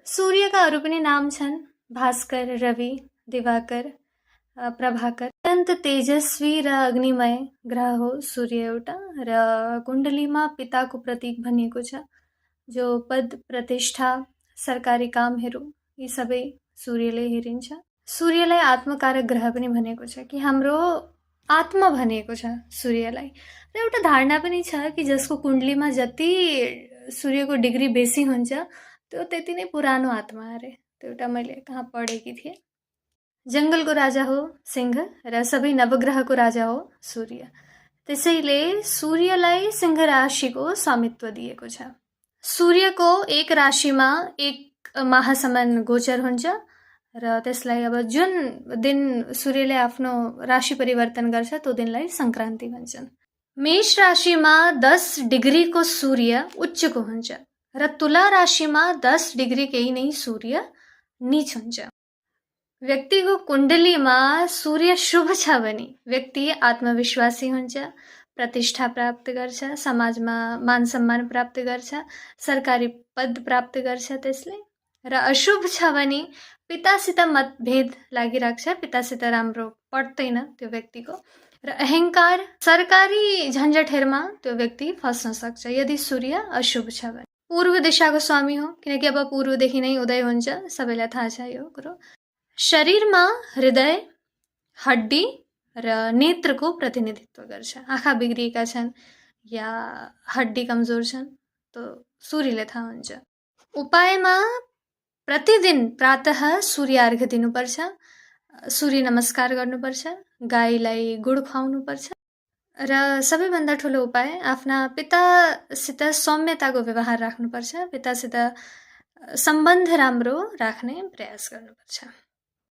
सूर्यका अरू पनि नाम छन्, भास्कर, रवि, दिवाकर, प्रभाकर। अत्यन्त तेजस्वी र अग्निमय ग्रह हो सूर्य एउटा, र कुण्डलीमा पिताको प्रतीक भनिएको छ। जो पद, प्रतिष्ठा, सरकारी कामहरू यी सबै सूर्यले हेरिन्छ। सूर्यलाई आत्मकारक ग्रह पनि भनेको छ, कि हाम्रो आत्मा भनेको छ सूर्यलाई। र एउटा धारणा पनि छ कि जसको कुण्डलीमा जति सूर्यको डिग्री बेसी हुन्छ त्यो त्यति नै पुरानो आत्मा अरे। त्यो एउटा मैले कहाँ पढेकी थिएँ। जङ्गलको राजा हो सिंह र सबै नवग्रहको राजा हो सूर्य। त्यसैले सूर्यलाई सिंह राशिको स्वामित्व दिएको छ। सूर्यको एक राशिमा एक माहसम्म गोचर हुन्छ र त्यसलाई अब जुन दिन सूर्यले आफ्नो राशि परिवर्तन गर्छ त्यो दिनलाई सङ्क्रान्ति भन्छन्। मेष राशिमा 10 डिग्रीको सूर्य उच्चको हुन्छ र तुला राशिमा 10 डिग्री केही नै सूर्य नीच हुन्छ। व्यक्तिको कुण्डलीमा सूर्य शुभ छ भने व्यक्ति आत्मविश्वासी हुन्छ, प्रतिष्ठा प्राप्त गर्छ, समाजमा मान सम्मान प्राप्त गर्छ, सरकारी पद प्राप्त गर्छ त्यसले। र अशुभ छ भने पितासित मतभेद लागिराख्छ, पितासित राम्रो पट्दैन त्यो व्यक्तिको, र अहङ्कार, सरकारी झन्झटहरूमा त्यो व्यक्ति फस्न सक्छ यदि सूर्य अशुभ छ भने। पूर्व दिशाको स्वामी हो, किनकि अब पूर्वदेखि नै उदय हुन्छ, सबैलाई थाहा छ यो कुरो। शरीरमा हृदय, हड्डी र नेत्रको प्रतिनिधित्व गर्छ। आँखा बिग्रिएका छन् या हड्डी कमजोर छन् त सूर्यले थाहा हुन्छ। उपायमा प्रतिदिन प्रातः सूर्य अर्घ दिनुपर्छ, सूर्य नमस्कार गर्नुपर्छ, गाईलाई गुड खुवाउनुपर्छ, र सबैभन्दा ठुलो उपाय आफ्ना पितासित सौम्यताको व्यवहार राख्नुपर्छ, पितासित सम्बन्ध राम्रो राख्ने प्रयास गर्नुपर्छ।